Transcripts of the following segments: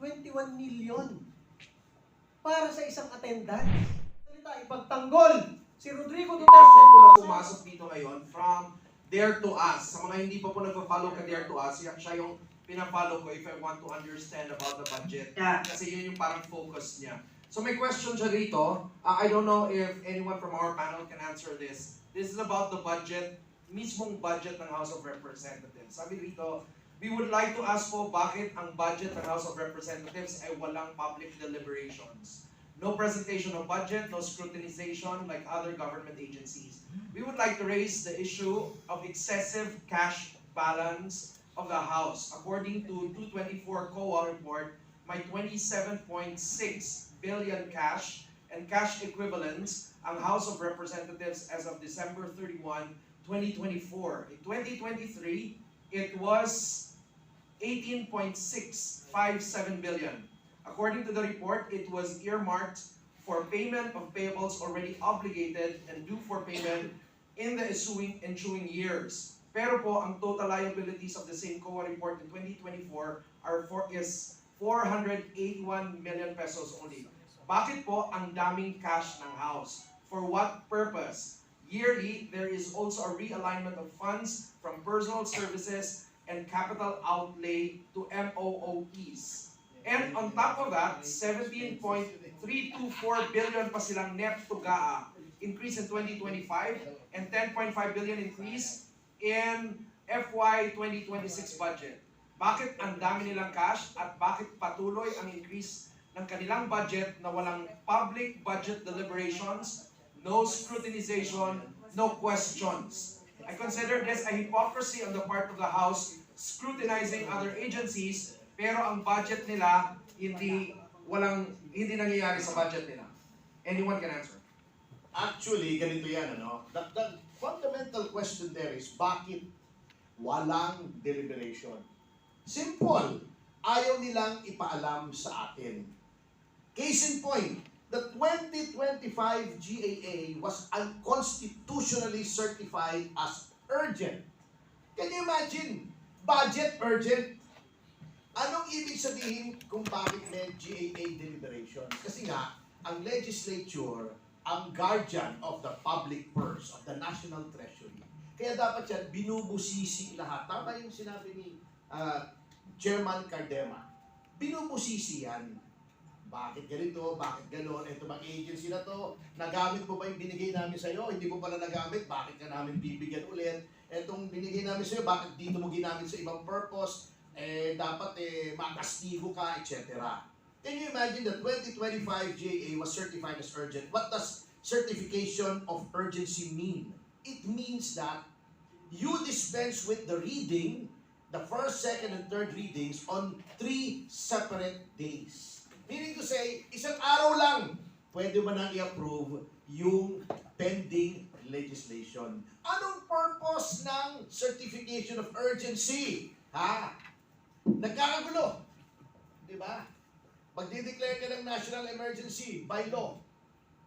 21 million para sa isang attendance. Salita, ipagtanggol si Rodrigo Duterte. Question po na pumasok dito ngayon from Dare to Us. Sa mga hindi pa po nagpa-follow ka Dare to Us, siya yung pina-follow ko if I want to understand about the budget. Kasi yun yung parang focus niya. So may question siya rito. I don't know if anyone from our panel can answer this. This is about the budget, mismong budget ng House of Representatives. Sabi rito, we would like to ask po bakit ang budget ng House of Representatives ay walang public deliberations. No presentation of budget, no scrutinization like other government agencies. We would like to raise the issue of excessive cash balance of the House. According to 224 COA report, may 27.6 billion cash and cash equivalents ang House of Representatives as of December 31, 2024. In 2023, it was 18.657 billion. According to the report, it was earmarked for payment of payables already obligated and due for payment in the ensuing years. Pero po, ang total liabilities of the same COA report in 2024 is 481 million pesos only. Bakit po ang daming cash ng House? For what purpose? Yearly, there is also a realignment of funds from personal services and capital outlay to MOOEs. And on top of that, 17.324 billion pa silang net to GAA increase in 2025 and 10.5 billion increase in FY 2026 budget. Bakit ang dami nilang cash at bakit patuloy ang increase ng kanilang budget na walang public budget deliberations, no scrutinization, no questions? I consider this a hypocrisy on the part of the House scrutinizing other agencies pero ang budget nila hindi nangyayari sa budget nila. Anyone can answer. Actually, ganito yan, ano? The fundamental question there is, bakit walang deliberation? Simple. Ayaw nilang ipaalam sa atin. Case in point, the 2025 GAA was unconstitutionally certified as urgent. Can you imagine? Budget urgent. Anong ibig sabihin kung bakit may GAA deliberation? Kasi nga, ang legislature ang guardian of the public purse, of the national treasury. Kaya dapat yan, binubusisi lahat. Tama yung sinabi ni Chairman Cardema. Binubusisi yan. Bakit ganito? Bakit gano'n? Ito bang agency na to? Nagamit mo ba yung binigay namin sa'yo? Hindi mo pala nagamit? Bakit ka namin bibigyan ulit? Itong binigay namin sa'yo, bakit dito mo ginamit sa ibang purpose? Dapat makastigo ka, etc. Can you imagine that 2025 GAA was certified as urgent? What does certification of urgency mean? It means that you dispense with the reading, the first, second, and third readings on 3 separate days. Meaning to say, isang araw lang, pwede mo nang i-approve yung pending legislation. Anong purpose ng certification of urgency? Nagkakagulo. Di ba? Magdi-declare ka ng national emergency by law.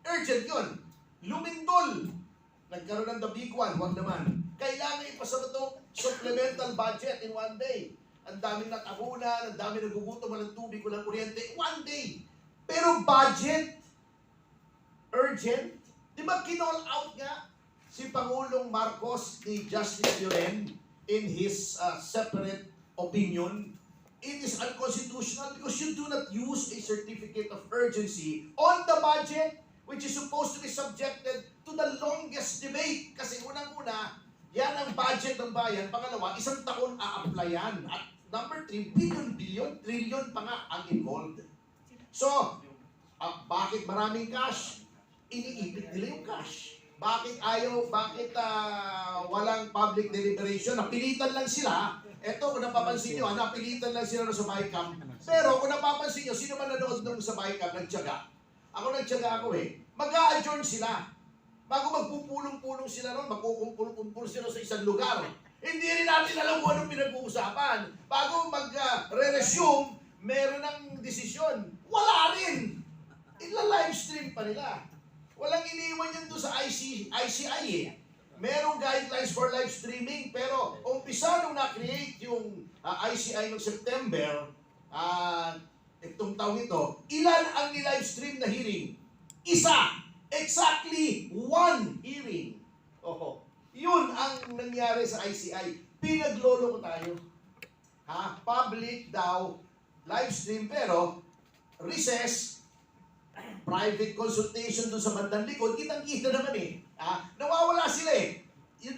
Urgent yun. Lumindol. Nagkaroon ng the big one. Huwag naman. Kailangan ipasa itong supplemental budget in 1 day. Ang daming natahunan, ang daming nagugutom, walang tubig, walang kuryente. 1 day. Pero budget, urgent. Di ba kinall out nga si Pangulong Marcos ni Justice Lloren in his separate opinion? It is unconstitutional because you do not use a certificate of urgency on the budget which is supposed to be subjected to the longest debate. Kasi unang-una, yan ang budget ng bayan. Pangalawa, 1 taon a-applyan. At number 3, billion, trillion pa nga ang involved. So, bakit maraming cash? Iniipit nila yung cash. Bakit walang public deliberation? Napilitan lang sila. Eto, kung napapansin nyo, napilitan lang sila sa BICAM. Pero kung napapansin nyo, sino man nanood nung sa BICAM, nagtyaga. Nagtyaga ako mag-a-adjourn sila. Bago magpupulong-pulong sila ron, magkukumpul-kumpul sila sa isang lugar. Hindi rin natin alam kung anong pinag-uusapan. Bago mag-re-resume, meron ng desisyon. Wala rin! Ila-livestream pa nila. Walang iniwan yan doon sa ICI Merong guidelines for live streaming, pero umpisa nung na-create yung ICI noong September, araw nito, ilan ang ni-livestream na hearing? Isa! Exactly one hearing. Oho. Yun ang nangyari sa ICI. Pinaglolo ko tayo. Ha? Public daw, live stream, pero recess, private consultation doon sa bandang likod, kitang-kita naman eh. Ha? Nawawala sila eh.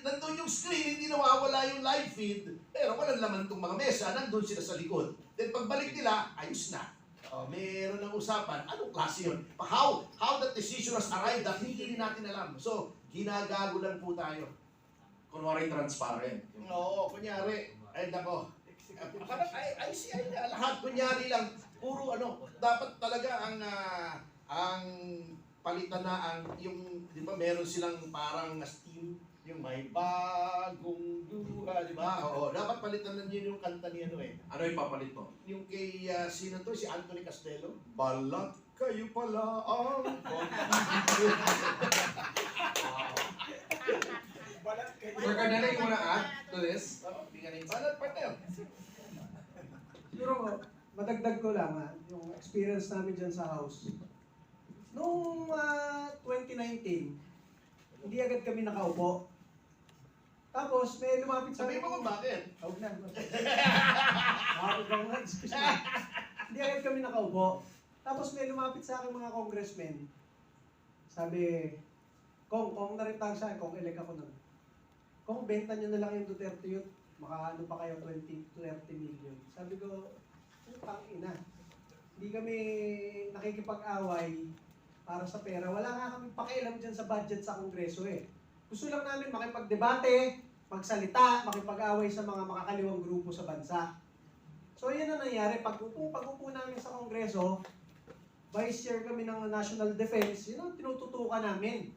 Nandun yung screen, hindi nawawala yung live feed, pero walang laman itong mga mesa, nandun sila sa likod. Then pagbalik nila, ayos na. Meron ng usapan, anong klase yun? How that decision was arrived at hindi natin alam. So, ginagago lang po tayo. Kunwari transparent. Oo, kunyari, ay nako, ICI na lahat, kunyari lang, puro dapat talaga ang palitan na yung, di ba, meron silang parang steam, yung may bagong duha, di ba? Oo, dapat palitan na yun yung kanta ni eh. Ano yung papalit mo? Yung kay, sino to? Si Anthony Castello? Balat kayo pala ang... Sir Cardena, you wanna add to this? Balat partner. Siguro, madagdag ko lang yung experience namin dyan sa house. Noong 2019, hindi agad kami nakaupo. Tapos may lumapit sa Sabihin mo kung bakit. Huwag na. Hindi agad kami nakaupo. Tapos may lumapit sa akin mga congressmen. Sabi, Kung naritang sa akin, Kung elect ako nun. Kung benta nyo na lang yung Duterte yun, makaano pa kayo 20 to 30 million. Sabi ko, putang ina. Hindi kami nakikipag-away para sa pera. Wala nga kami pakialam dyan sa budget sa Kongreso eh. Gusto lang namin makipagdebate, magsalita, makipag-away sa mga makakaliwang grupo sa bansa. So yan ang nangyari. Pag-upo namin sa Kongreso, Vice Chair kami ng National Defense, yun ang tinututukan namin.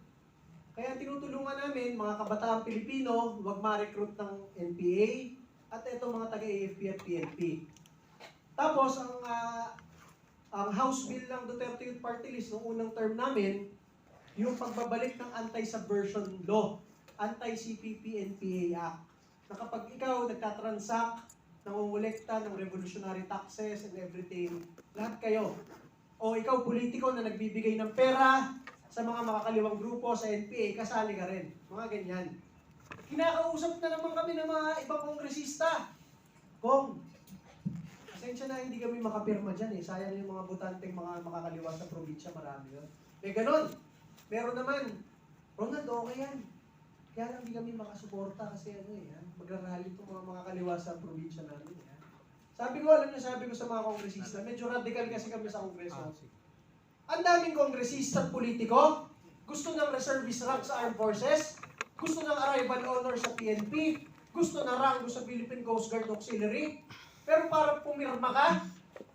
Kaya tinutulungan namin mga kabataang Pilipino, huwag ma-recruit ng NPA, at ito mga taga-AFP at PNP. Tapos, ang House Bill ng Duterte Youth Party List noong unang term namin, yung pagbabalik ng anti-subversion law, anti-CPP-NPA Act, na kapag ikaw nagtatransact, nangungulekta ng revolutionary taxes and everything, lahat kayo, o ikaw politiko na nagbibigay ng pera sa mga makakaliwang grupo sa NPA, kasali ka rin. Mga ganyan. Kinakausap na naman kami ng mga ibang kongresista. Pasensya na hindi kami makapirma dyan eh. Sayang yung mga butanteng mga makakaliwa sa probinsya, marami yun. May ganon. Meron naman. Ronald, okay yan. Kaya lang hindi kami makasuporta kasi magrarally itong mga makakaliwa sa probinsya namin. Sabi ko sa mga kongresista, medyo radical kasi kami sa kongreso. Ang daming kongresista at politiko, gusto ng reservist rank sa armed forces, gusto ng arrival honor sa PNP, gusto ng rango sa Philippine Coast Guard Auxiliary, pero para pumirma ka,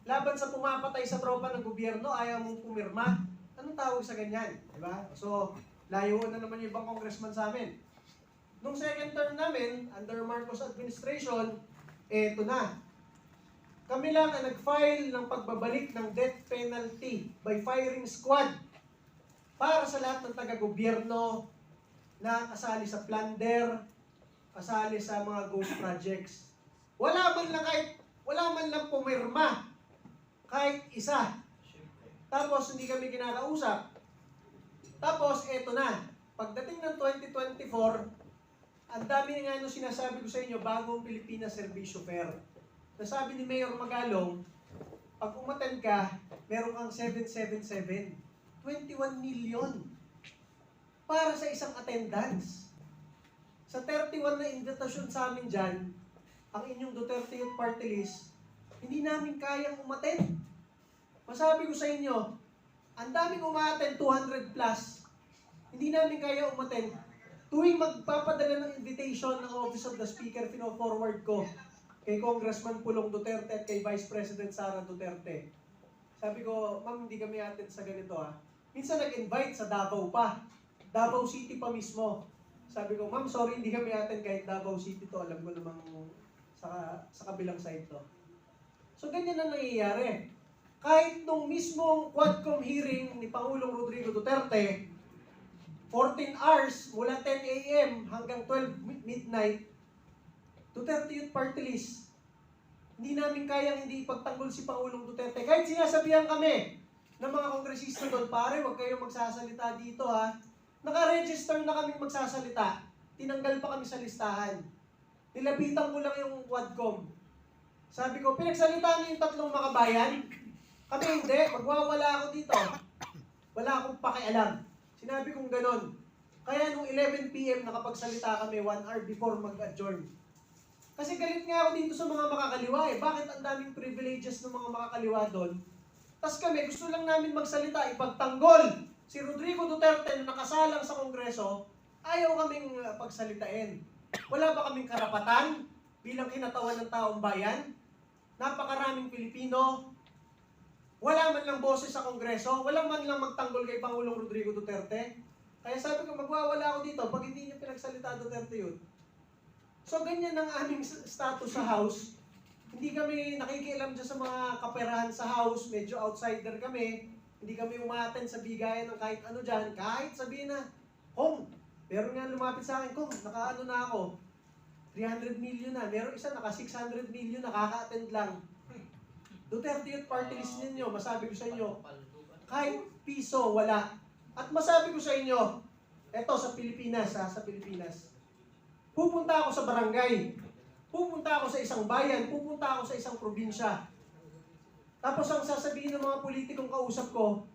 laban sa pumapatay sa tropa ng gobyerno, ayaw mong pumirma. Anong tawag sa ganyan? Diba? So, layuan na naman yung ibang congressman sa amin. Nung second term namin, under Marcos administration, eto na. Kami lang ang nag-file ng pagbabalik ng death penalty by firing squad para sa lahat ng taga-gobyerno na kasali sa plunder, kasali sa mga ghost projects. Wala man lang pumirma kahit isa. Tapos hindi kami kinakausap. Tapos eto na, pagdating ng 2024, ang dami nga sinasabi ko sa inyo, bagong Pilipinas Servisyo Fair. Nasabi ni Mayor Magalong, pag umattend ka, meron kang 777. 21 million para sa isang attendance. Sa 31 na invitation sa amin dyan, ang inyong Duterte Youth Party List, hindi namin kayang umattend. Masabi ko sa inyo, ang daming umattend, 200 plus. Hindi namin kaya umattend. Tuwing magpapadala ng invitation ng Office of the Speaker, pino-forward ko kay Congressman Pulong Duterte at kay Vice President Sara Duterte. Sabi ko, ma'am, hindi kami attend sa ganito Minsan nag-invite sa Davao pa. Davao City pa mismo. Sabi ko, ma'am, sorry, hindi kami attend kahit Davao City to. Alam ko namang sa kabilang side to. So, ganyan na nangyayari. Kahit nung mismong Quadcom hearing ni Pangulong Rodrigo Duterte, 14 hours mula 10 a.m. hanggang 12 midnight, Duterte Youth Party List. Hindi namin kayang hindi ipagtanggol si Pangulong Duterte. Kahit sinasabihan kami ng mga kongresista doon, pare, huwag kayong magsasalita dito ha. Naka-register na kaming magsasalita. Tinanggal pa kami sa listahan. Nilapitan ko lang yung Quadcom. Sabi ko, pinagsalita niyo yung tatlong makabayan? Kami hindi, magwawala ako dito. Wala akong pakialam. Sinabi kong ganon. Kaya nung 11 PM nakapagsalita kami 1 hour before mag-adjourn. Kasi galit nga ako dito sa mga makakaliwa eh. Bakit ang daming privileges ng mga makakaliwa doon? Tapos kami, gusto lang namin magsalita, ipagtanggol. Si Rodrigo Duterte na nakasalang sa Kongreso, ayaw kaming pagsalitain. Wala ba kaming karapatan bilang kinatawan ng taong bayan? Napakaraming Pilipino. Wala man lang boses sa Kongreso. Wala man lang magtanggol kay Pangulong Rodrigo Duterte. Kaya sabi ko, magwawala ako dito pag hindi niyo pinagsalita Duterte yun. So, ganyan ang aming status sa House. Hindi kami nakikialam dyan sa mga kaperahan sa House. Medyo outsider kami. Hindi kami umaten sa bigayan ng kahit ano dyan. Kahit sabihin na, Kong, meron nga lumapit sa akin, Kong, nakaano na ako. 300 million na. Meron isa, naka 600 million, nakaka-attend lang. Duterte Youth Party list ninyo, masabi ko sa inyo, kahit piso, wala. At masabi ko sa inyo, eto sa Pilipinas, sa Pilipinas, pupunta ako sa barangay, pupunta ako sa isang bayan, pupunta ako sa isang probinsya. Tapos ang sasabihin ng mga politikong kausap ko,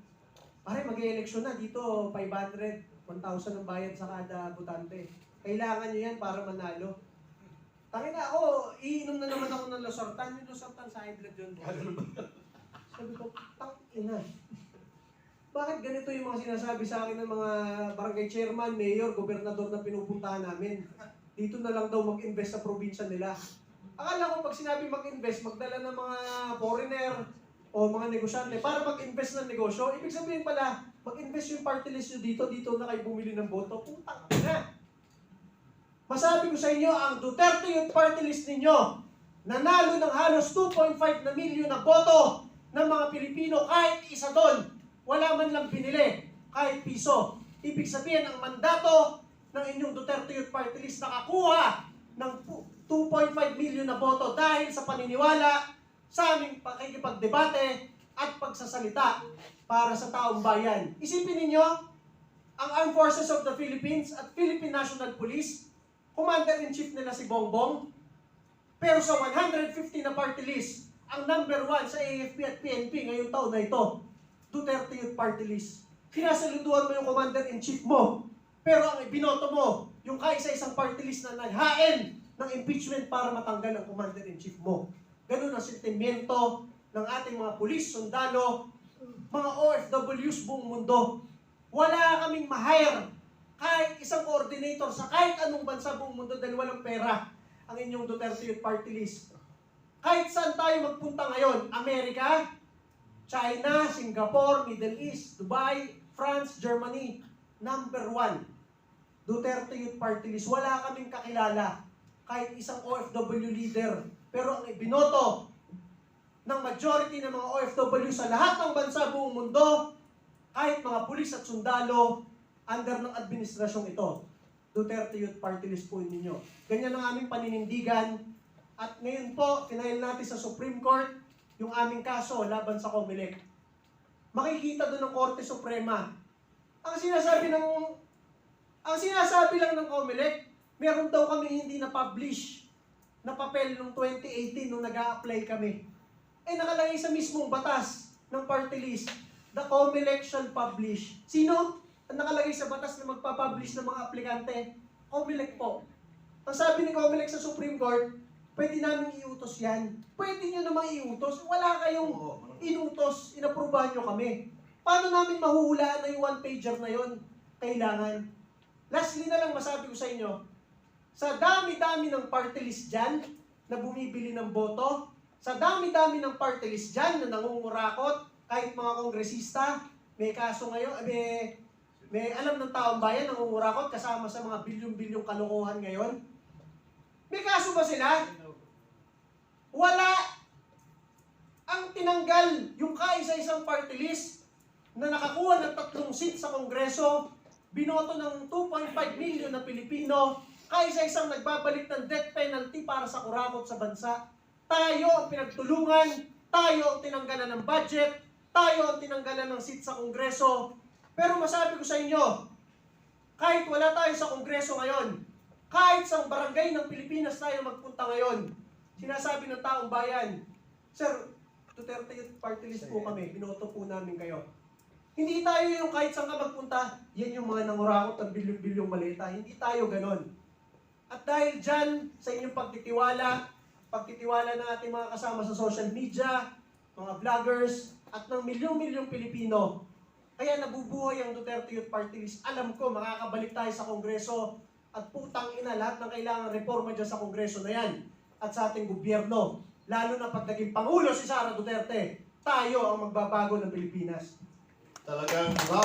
pare, mag-e-eleksyon na dito, 500, 1,000 ang bayad sa kada botante. Kailangan nyo yan para manalo. Tangin na ako, iinom na naman ako ng Losartan. Yung Losartan sa high blood yun. Sabi ko, tangina. Bakit ganito yung mga sinasabi sa akin ng mga barangay chairman, mayor, gobernador na pinupuntahan namin? Dito na lang daw mag-invest sa probinsya nila. Akala ko pag sinabi mag-invest, magdala ng mga foreigner o mga negosyante para mag-invest ng negosyo. Ibig sabihin pala, mag-invest yung party list nyo dito na kayo bumili ng boto. Putang ina. Masabi ko sa inyo, ang Duterte Youth Party list ninyo, nanalo ng halos 2.5 na milyon na boto ng mga Pilipino, kahit isa doon, wala man lang pinili, kahit piso. Ibig sabihin, ang mandato ng inyong Duterte Youth Party list nakakuha ng 2.5 milyon na boto dahil sa paniniwala sa aming pakikipagdebate at pagsasalita para sa taong bayan. Isipin ninyo, ang Armed Forces of the Philippines at Philippine National Police, Commander-in-Chief nila si Bongbong, pero sa 150 na party list, ang number 1 sa AFP at PNP ngayong taon na ito, Duterte Youth Party List. Sinasaluduhan mo yung Commander-in-Chief mo, pero ang ibinoto mo, yung kaisa-isang party list na naghain ng impeachment para matanggal ang Commander-in-Chief mo. Ganun ang sentimento ng ating mga pulis, sundalo, mga OFWs buong mundo. Wala kaming ma-hire kahit isang coordinator sa kahit anong bansa buong mundo dahil walang pera ang inyong Duterte Youth Party List. Kahit saan tayo magpunta ngayon, Amerika, China, Singapore, Middle East, Dubai, France, Germany, number 1, Duterte Youth Party List. Wala kaming kakilala kahit isang OFW leader. Pero ang ibinoto ng majority ng mga OFW sa lahat ng bansa buong mundo, kahit mga pulis at sundalo, under ng administrasyong ito, Duterte Youth Party List po ninyo. Ganyan ang aming paninindigan. At ngayon po, pinail natin sa Supreme Court yung aming kaso laban sa COMELEC. Makikita doon ng Korte Suprema. Ang sinasabi lang ng COMELEC, meron daw kami hindi na-publish na papel noong 2018 nung nag-a-apply kami. Eh nakalagay sa mismong batas ng party list, the COMELEC shall publish. Sino ang nakalagay sa batas na magpapublish ng mga aplikante? COMELEC po. Ang sabi ni COMELEC sa Supreme Court, pwede namin iutos yan. Pwede nyo namang iutos. Wala kayong inutos, inaprubahan nyo kami. Paano namin mahuhulaan na yung one-pager na yon? Kailangan. Lastly na lang masabi ko sa inyo, sa dami-dami ng party list dyan na bumibili ng boto, sa dami-dami ng party list dyan na nangungurakot, kahit mga kongresista, may kaso ngayon, may alam ng taong bayan nangungurakot kasama sa mga bilyong-bilyong kalokohan ngayon. May kaso ba sila? Wala. Ang tinanggal yung kaisa-isang party list na nakakuha ng 3 seats sa Kongreso, binoto ng 2.5 million na Pilipino, kaisa-isang nagbabalik ng death penalty para sa kurakot sa bansa. tayo ang pinagtulungan, tayo ang tinanggalan ng budget, tayo ang tinanggalan ng seat sa Kongreso. Pero masabi ko sa inyo, kahit wala tayo sa Kongreso ngayon, kahit sa barangay ng Pilipinas tayo magpunta ngayon, sinasabi ng taong bayan, Sir, Duterte Youth Party List po kami, binoto po namin kayo. Hindi tayo yung kahit saan ka magpunta, yan yung mga nangurakot ng bilyong-bilyong malita. Hindi tayo ganon. At dahil dyan, sa inyong pagtitiwala ng ating mga kasama sa social media, mga vloggers, at ng milyong-milyong Pilipino, kaya nabubuhay ang Duterte Youth Party List. Alam ko, makakabalik tayo sa Kongreso at putang ina, lahat ng kailangan reforma dyan sa Kongreso na yan at sa ating gobyerno. Lalo na pag naging Pangulo si Sara Duterte, tayo ang magbabago ng Pilipinas. Talagang, wow,